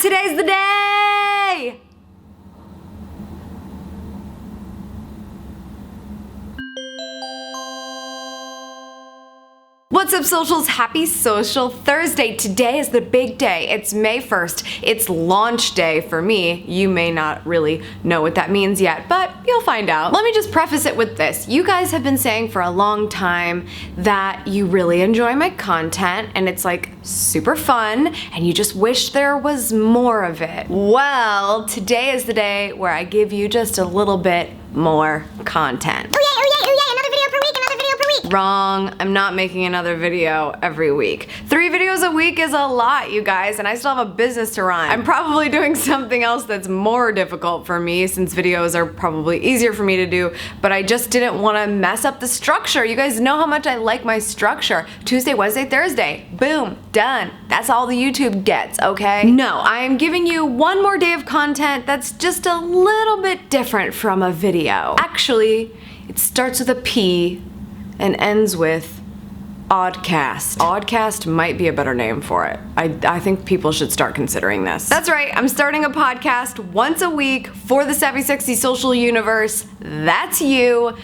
Today's the day! What's up, socials? Happy Social Thursday. Today is the big day. It's May 1st. It's launch day for me. You may not really know what that means yet, but you'll find out. Let me just preface it with this. You guys have been saying for a long time that you really enjoy my content and it's like super fun and you just wish there was more of it. Well, today is the day where I give you just a little bit more content. Oh yeah, another video per week, another video per week. Wrong. I'm not making another video every week. 3 videos a week is a lot, you guys, and I still have a business to run. I'm probably doing something else that's more difficult for me since videos are probably easier for me to do, but I just didn't want to mess up the structure. You guys know how much I like my structure. Tuesday, Wednesday, Thursday. Boom. Done. That's all the YouTube gets, okay? No, I am giving you one more day of content that's just a little bit different from a video. Actually, it starts with a P and ends with Oddcast. Oddcast might be a better name for it. I think people should start considering this. That's right, I'm starting a podcast once a week for the Savvy Sexy Social universe. That's you.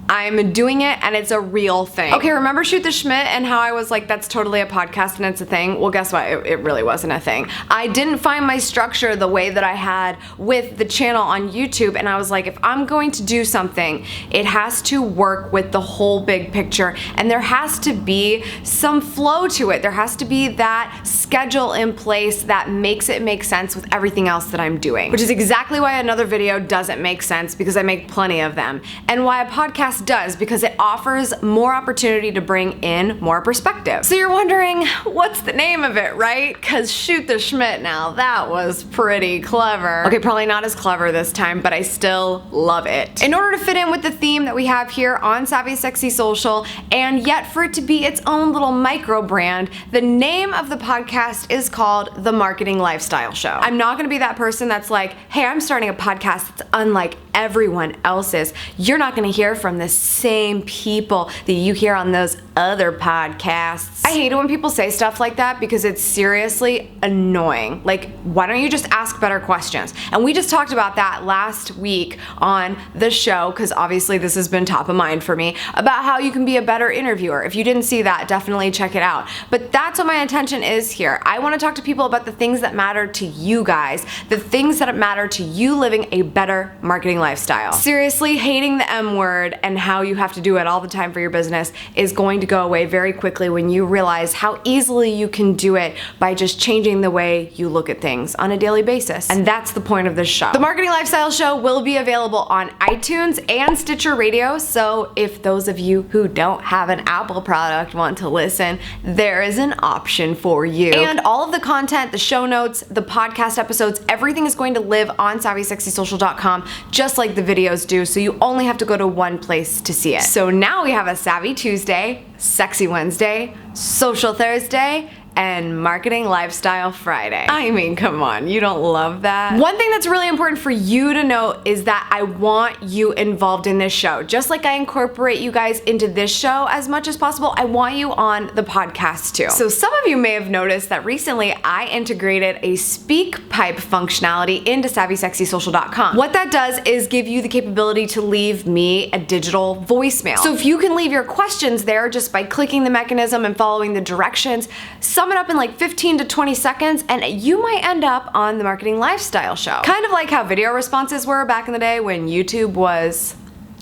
I'm doing it and it's a real thing. Okay, remember Shoot the Schmitt and how I was like, that's totally a podcast and it's a thing? Well, guess what? It really wasn't a thing. I didn't find my structure the way that I had with the channel on YouTube, and I was like, if I'm going to do something, it has to work with the whole big picture and there has to be some flow to it. There has to be that schedule in place that makes it make sense with everything else that I'm doing, which is exactly why another video doesn't make sense, because I make plenty of them, and why a podcast does, because it offers more opportunity to bring in more perspective. So you're wondering, what's the name of it, right? Because Shoot the Schmitt, now that was pretty clever. Okay, probably not as clever this time, but I still love it. In order to fit in with the theme that we have here on Savvy Sexy Social, and yet for it to be its own little micro brand, the name of the podcast is called The Marketing Lifestyle Show. I'm not gonna be that person that's like, hey, I'm starting a podcast that's unlike everyone else's. You're not gonna hear from the same people that you hear on those other podcasts. I hate it when people say stuff like that because it's seriously annoying. Like, why don't you just ask better questions? And we just talked about that last week on the show, because obviously this has been top of mind for me, about how you can be a better interviewer. If you didn't see that, definitely check it out. But that's what my intention is here. I want to talk to people about the things that matter to you guys, the things that matter to you living a better marketing lifestyle. Seriously, hating the M word and how you have to do it all the time for your business is going to go away very quickly when you realize how easily you can do it by just changing the way you look at things on a daily basis. And that's the point of this show. The Marketing Lifestyle Show will be available on iTunes and Stitcher Radio, so if those of you who don't have an Apple product want to listen, there is an option for you. And all of the content, the show notes, the podcast episodes, everything is going to live on SavvySexySocial.com just like the videos do, so you only have to go to one place to see it. So now we have a Savvy Tuesday, Sexy Wednesday, Social Thursday, and Marketing Lifestyle Friday. I mean, come on, you don't love that? One thing that's really important for you to know is that I want you involved in this show. Just like I incorporate you guys into this show as much as possible, I want you on the podcast too. So some of you may have noticed that recently I integrated a speak pipe functionality into SavvySexySocial.com. What that does is give you the capability to leave me a digital voicemail. So if you can leave your questions there just by clicking the mechanism and following the directions, sum it up in like 15 to 20 seconds and you might end up on the Marketing Lifestyle Show. Kind of like how video responses were back in the day when YouTube was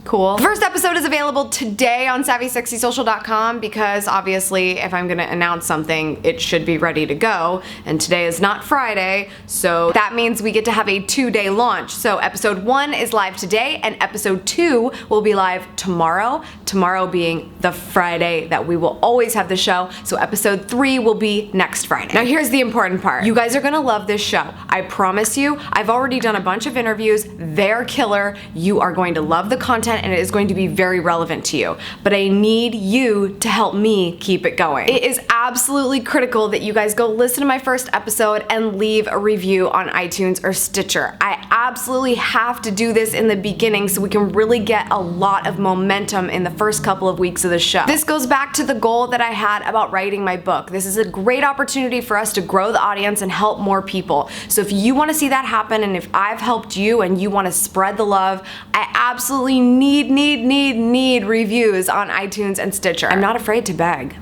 cool. The first episode is available today on SavvySexySocial.com because obviously if I'm gonna announce something, it should be ready to go, and today is not Friday, so that means we get to have a 2-day launch. So episode 1 is live today and episode 2 will be live tomorrow, tomorrow being the Friday that we will always have the show, so episode 3 will be next Friday. Now here's the important part. You guys are gonna love this show. I promise you. I've already done a bunch of interviews. They're killer. You are going to love the content content and it is going to be very relevant to you. But I need you to help me keep it going. It is absolutely critical that you guys go listen to my first episode and leave a review on iTunes or Stitcher. I absolutely have to do this in the beginning so we can really get a lot of momentum in the first couple of weeks of the show. This goes back to the goal that I had about writing my book. This is a great opportunity for us to grow the audience and help more people. So if you want to see that happen, and if I've helped you and you want to spread the love, I absolutely need reviews on iTunes and Stitcher. I'm not afraid to beg.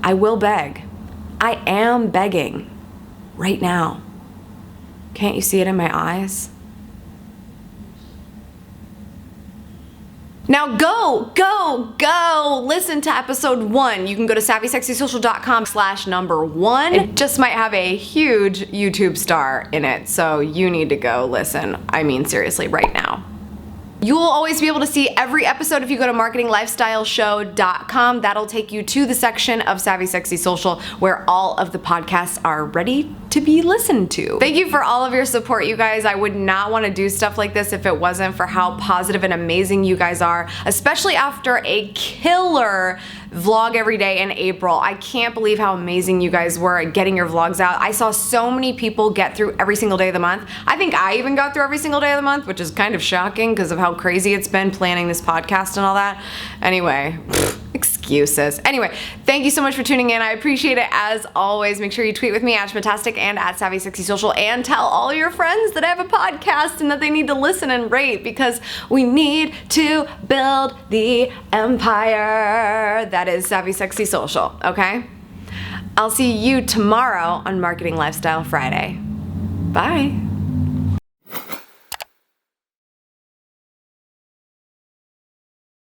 I will beg. I am begging right now. Can't you see it in my eyes? Now go listen to episode 1. You can go to SavvySexySocial.com/1. It just might have a huge YouTube star in it, so you need to go listen. I mean, seriously, right now. You will always be able to see every episode if you go to marketinglifestyleshow.com. That'll take you to the section of Savvy Sexy Social where all of the podcasts are ready to be listened to. Thank you for all of your support, you guys. I would not want to do stuff like this if it wasn't for how positive and amazing you guys are, especially after a killer vlog every day in April. I can't believe how amazing you guys were at getting your vlogs out. I saw so many people get through every single day of the month. I think I even got through every single day of the month, which is kind of shocking because of how crazy it's been planning this podcast and all that. Anyway, excuses. Anyway, thank you so much for tuning in. I appreciate it as always. Make sure you tweet with me at Schmittastic and at Savvy Sexy Social, and tell all your friends that I have a podcast and that they need to listen and rate, because we need to build the empire that is Savvy Sexy Social, okay? I'll see you tomorrow on Marketing Lifestyle Friday. Bye.